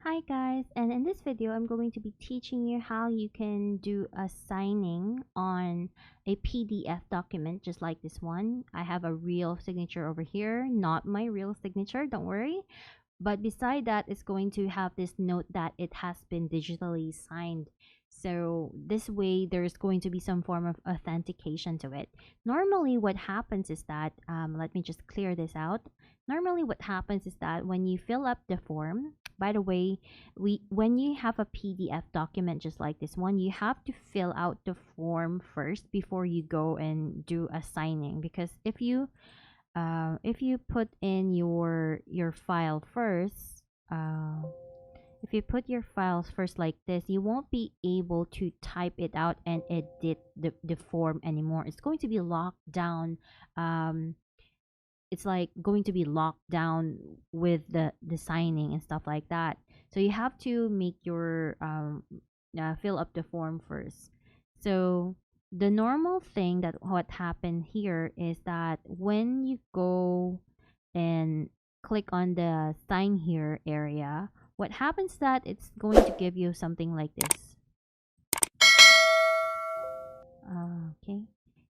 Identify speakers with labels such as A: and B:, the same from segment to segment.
A: Hi guys, and in this video I'm going to be teaching you how you can do a signing on a PDF document just like this one. I have a real signature over here, not my real signature, don't worry. But beside that, it's going to have this note that it has been digitally signed. So this way, there's going to be some form of authentication to it. Normally, what happens is that, let me just clear this out. Normally, what happens is that when you fill up the form, by the way, when you have a PDF document just like this one, you have to fill out the form first before you go and do a signing. Because if you put in your file first, if you put your files first like this, you won't be able to type it out and edit the form anymore. It's going to be locked down. It's like going to be locked down with the signing and stuff like that. So you have to make your fill up the form first. So the normal thing that what happened here is that when you go and click on the sign here area, what happens that it's going to give you something like this. Okay,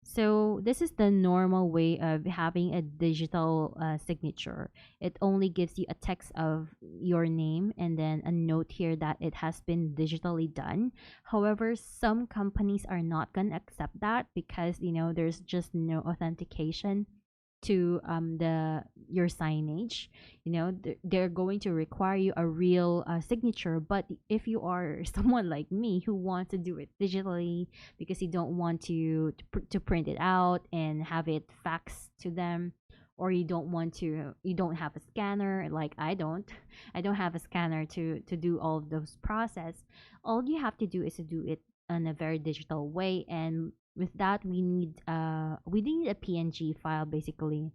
A: so this is the normal way of having a digital signature. It only gives you a text of your name and then a note here that it has been digitally done. However, some companies are not going to accept that because there's just no authentication to the your signage. They're going to require you a real signature. But if you are someone like me who wants to do it digitally because you don't want to print it out and have it faxed to them, or you don't have a scanner like I don't have a scanner to do all of those process. All you have to do is to do it in a very digital way, and with that we need a PNG file basically,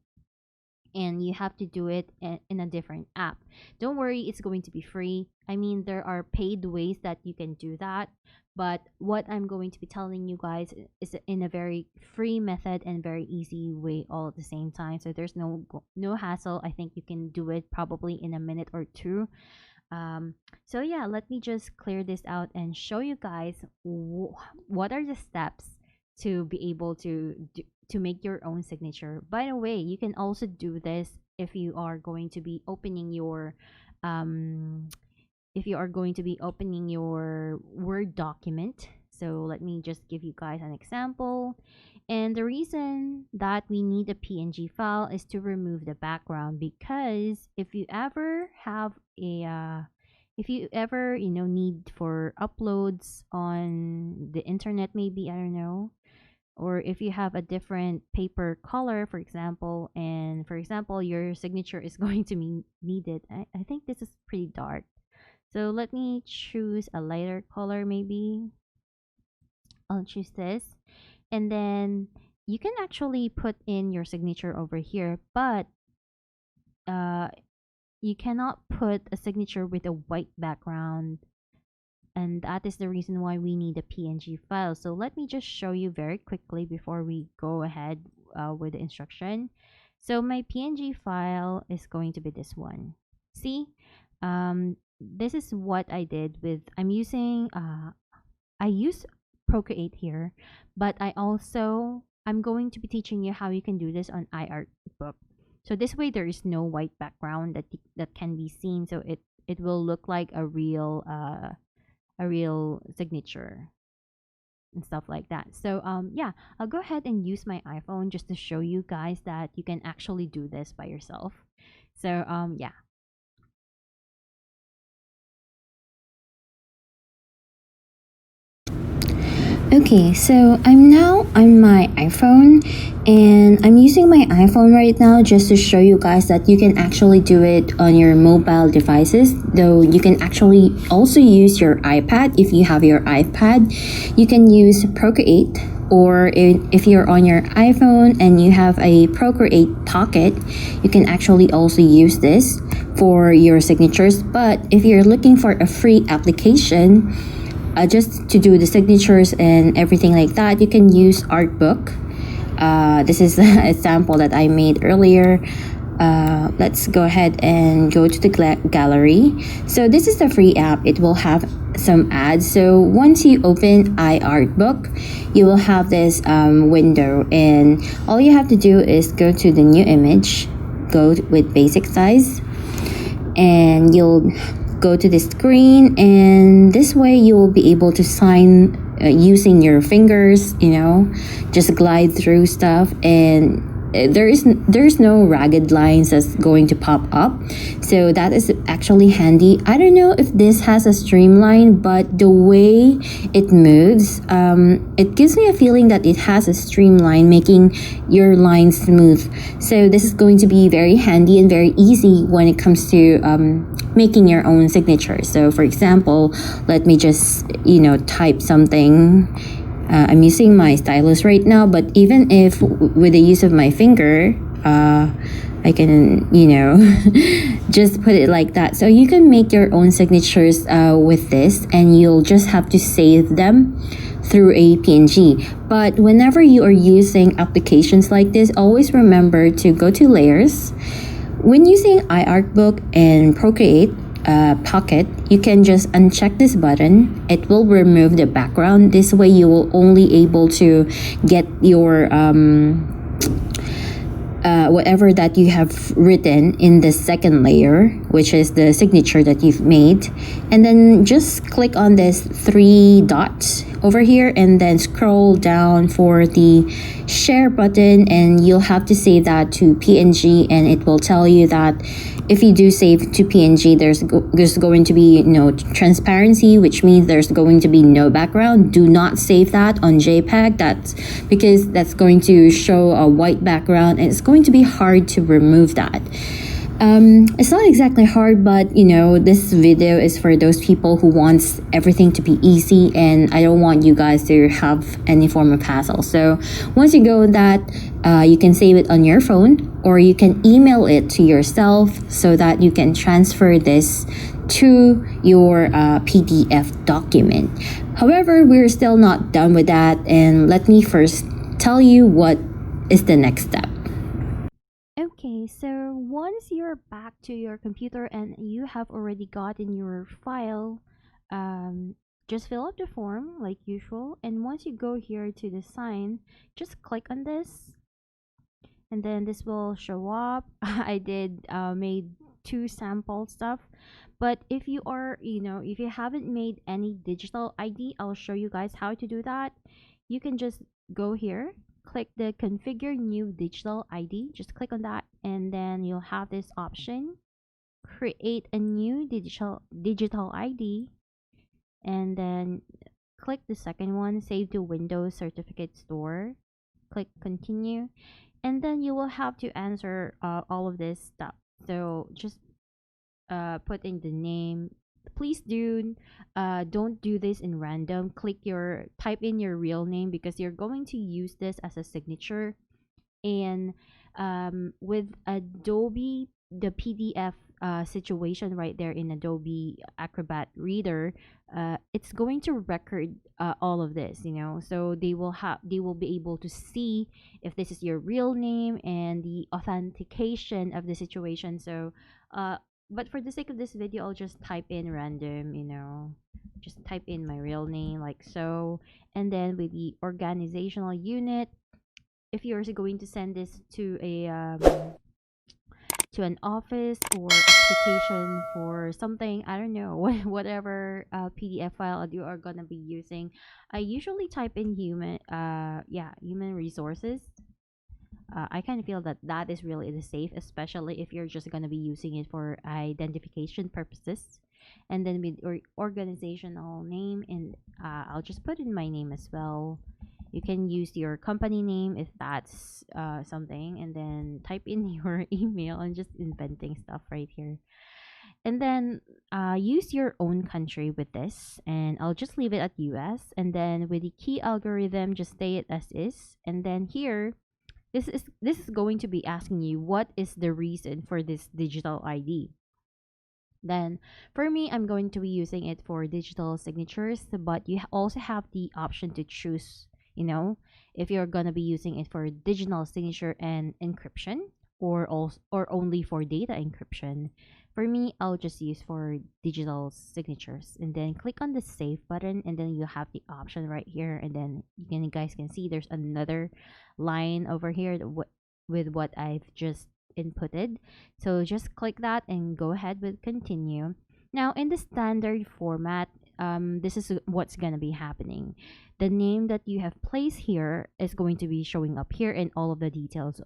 A: and you have to do it in a different app. Don't worry, it's going to be free. I mean, there are paid ways that you can do that, but what I'm going to be telling you guys is in a very free method and very easy way all at the same time. So there's no hassle. I think you can do it probably in a minute or two. So yeah, let me just clear this out and show you guys what are the steps to be able to make your own signature. By the way, you can also do this if you are going to be opening your um if you are going to be opening your Word document. So let me just give you guys an example. And the reason that we need a PNG file is to remove the background, because if you ever need for uploads on the internet, maybe, I don't know, or if you have a different paper color, for example, and for example your signature is going to be needed. I think this is pretty dark, so let me choose a lighter color. Maybe I'll choose this, and then you can actually put in your signature over here, but uh you cannot put a signature with a white background, and that is the reason why we need a PNG file. So let me just show you very quickly before we go ahead with the instruction. So my PNG file is going to be this one. See, this is what I did with, I use Procreate here, but I'm going to be teaching you how you can do this on iArtbook. So this way there is no white background that can be seen, so it will look like a real signature and stuff like that. So yeah, I'll go ahead and use my iPhone just to show you guys that you can actually do this by yourself. So yeah.
B: Okay, so I'm now on my iPhone, and I'm using my iPhone right now just to show you guys that you can actually do it on your mobile devices, though you can actually also use your iPad. If you have your iPad, you can use Procreate, or if you're on your iPhone and you have a Procreate Pocket, you can actually also use this for your signatures. But if you're looking for a free application, just to do the signatures and everything like that, you can use Artbook. This is an example that I made earlier. Let's go ahead and go to the gallery. So this is the free app. It will have some ads. So once you open iArtbook, you will have this window, and all you have to do is go to the new image, go with basic size, and you'll go to the screen, and this way you will be able to sign using your fingers, just glide through stuff, and there's no ragged lines that's going to pop up, so that is actually handy. I don't know if this has a streamline, but the way it moves, it gives me a feeling that it has a streamline, making your line smooth. So this is going to be very handy and very easy when it comes to making your own signature. So for example, let me just type something. I'm using my stylus right now, but even if with the use of my finger, I can, just put it like that. So you can make your own signatures with this, and you'll just have to save them through a PNG. But whenever you are using applications like this, always remember to go to layers. When using iArtbook and Procreate Pocket, you can just uncheck this button. It will remove the background. This way you will only able to get your whatever that you have written in the second layer, which is the signature that you've made. And then just click on this three dots over here, and then scroll down for the share button, and you'll have to save that to PNG, and it will tell you that if you do save to PNG, there's going to be no transparency, which means there's going to be no background. Do not save that on JPEG. That's because that's going to show a white background, and it's going to be hard to remove that. It's not exactly hard, but this video is for those people who wants everything to be easy, and I don't want you guys to have any form of hassle. So once you go that, you can save it on your phone, or you can email it to yourself so that you can transfer this to your PDF document. However, we're still not done with that, and let me first tell you what is the next step.
A: Okay, so once you're back to your computer and you have already gotten your file, just fill out the form like usual. And once you go here to the sign, just click on this, and then this will show up. I did made two sample stuff, but if you are, if you haven't made any digital ID, I'll show you guys how to do that. You can just go here, click the configure new digital ID, just click on that, and then you'll have this option, create a new digital ID, and then click the second one, save to Windows Certificate Store, click continue, and then you will have to answer all of this stuff. So just put in the name. Please don't do this in random. Type in your real name, because you're going to use this as a signature. And with Adobe, the PDF situation right there in Adobe Acrobat Reader, it's going to record all of this, so they will be able to see if this is your real name and the authentication of the situation. So but for the sake of this video, I'll just type in random, just type in my real name like so. And then with the organizational unit, if you're going to send this to an office or application for something, I don't know, whatever PDF file you are gonna be using, I usually type in human resources. I kind of feel that that is really the safe, especially if you're just gonna be using it for identification purposes. And then with organizational name, and I'll just put in my name as well. You can use your company name if that's something, and then type in your email. And just inventing stuff right here. And then use your own country with this, and I'll just leave it at US. And then with the key algorithm, just stay it as is. And then here, this is going to be asking you what is the reason for this digital ID. Then for me, I'm going to be using it for digital signatures, but you also have the option to choose, if you're going to be using it for digital signature and encryption, or only for data encryption. For me, I'll just use for digital signatures, and then click on the save button, and then you have the option right here, and then you guys can see there's another line over here with what I've just inputted. So just click that and go ahead with continue. Now in the standard format, this is what's gonna be happening. The name that you have placed here is going to be showing up here, and all of the details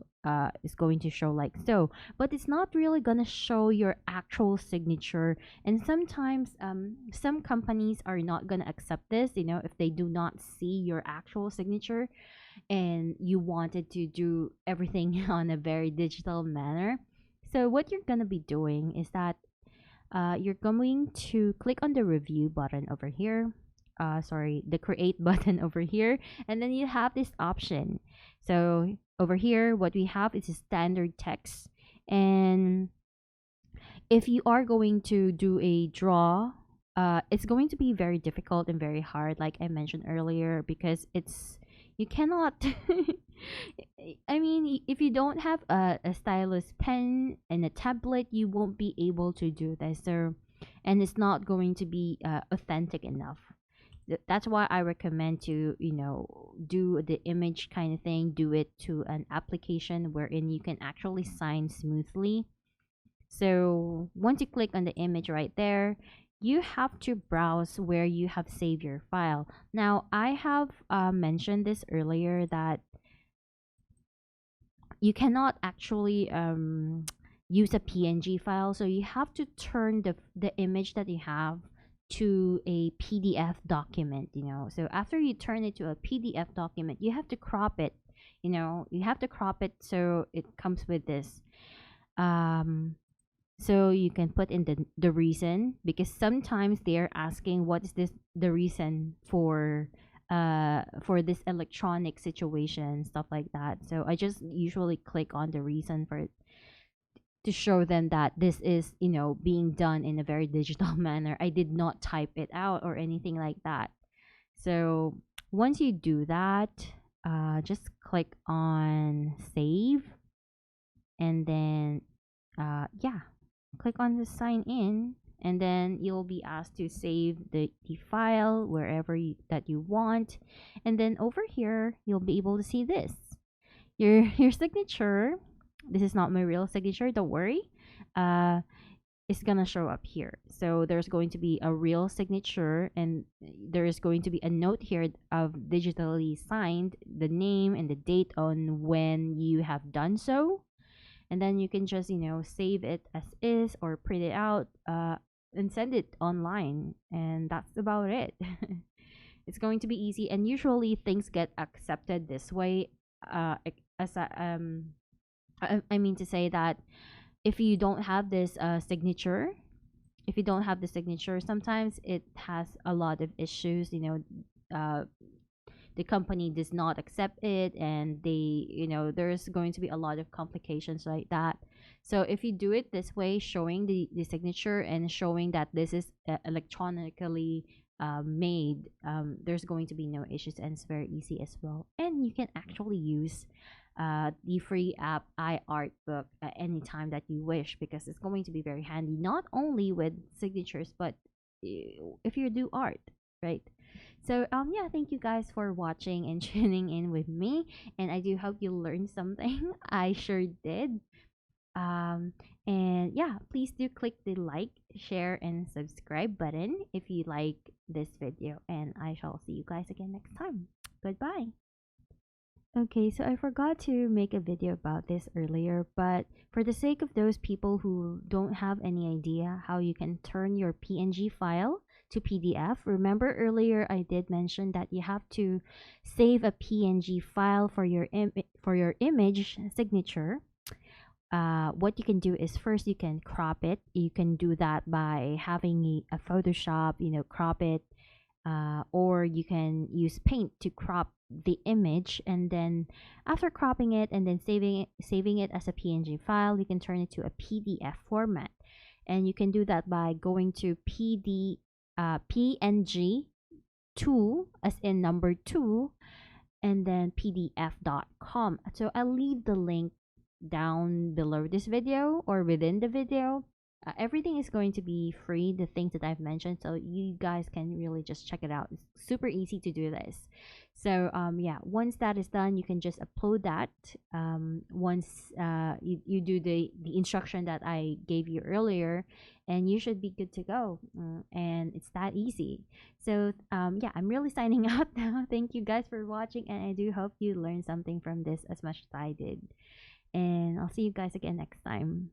A: is going to show like so, but it's not really gonna show your actual signature. And sometimes some companies are not gonna accept this, if they do not see your actual signature and you wanted to do everything on a very digital manner. So what you're gonna be doing is that you're going to click on the review button over here. Sorry, the create button over here, and then you have this option. So over here, what we have is a standard text, and if you are going to do a draw, it's going to be very difficult and very hard, like I mentioned earlier, because you cannot. I mean, if you don't have a stylus pen and a tablet, you won't be able to do this. So, and it's not going to be authentic enough. That's why I recommend to, do the image kind of thing, do it to an application wherein you can actually sign smoothly. So once you click on the image right there, you have to browse where you have saved your file. Now, I have mentioned this earlier that you cannot actually use a PNG file, so you have to turn the image that you have to a PDF document. So after you turn it to a PDF document, you have to crop it. You have to crop it so it comes with this. So you can put in the reason, because sometimes they're asking what is this the reason for this electronic situation, stuff like that. So I just usually click on the reason for it to show them that this is being done in a very digital manner. I did not type it out or anything like that. So once you do that, just click on save, and then yeah, click on the sign in, and then you'll be asked to save the file wherever that you want. And then over here you'll be able to see this, your signature. This is not my real signature, don't worry. It's gonna show up here. So there's going to be a real signature, and there is going to be a note here of digitally signed, the name and the date on when you have done so. And then you can just save it as is or print it out and send it online, and that's about it. It's going to be easy, and usually things get accepted this way. As I mean to say that if you don't have this signature, if you don't have the signature, sometimes it has a lot of issues. The company does not accept it, and there's going to be a lot of complications like that. So if you do it this way, showing the signature and showing that this is electronically made, there's going to be no issues, and it's very easy as well. And you can actually use the free app iArtbook at any time that you wish, because it's going to be very handy, not only with signatures, but if you do art, right? So yeah, thank you guys for watching and tuning in with me, and I do hope you learned something. I sure did. Um and yeah, please do click the like, share, and subscribe button if you like this video, and I shall see you guys again next time. Goodbye. Okay, so I forgot to make a video about this earlier, but for the sake of those people who don't have any idea how you can turn your PNG file to PDF, remember earlier I did mention that you have to save a PNG file for your image signature. What you can do is, first you can crop it. You can do that by having a Photoshop, crop it, or you can use Paint to crop the image, and then after cropping it and then saving it as a PNG file, you can turn it to a PDF format. And you can do that by going to PNG 2, as in number 2, and then pdf.com. So I'll leave the link down below this video or within the video. Everything is going to be free, the things that I've mentioned, so you guys can really just check it out. It's super easy to do this. So yeah, once that is done, you can just upload that. Once you do the instruction that I gave you earlier, and you should be good to go. And it's that easy. So yeah, I'm really signing out now. Thank you guys for watching, and I do hope you learned something from this as much as I did. And I'll see you guys again next time.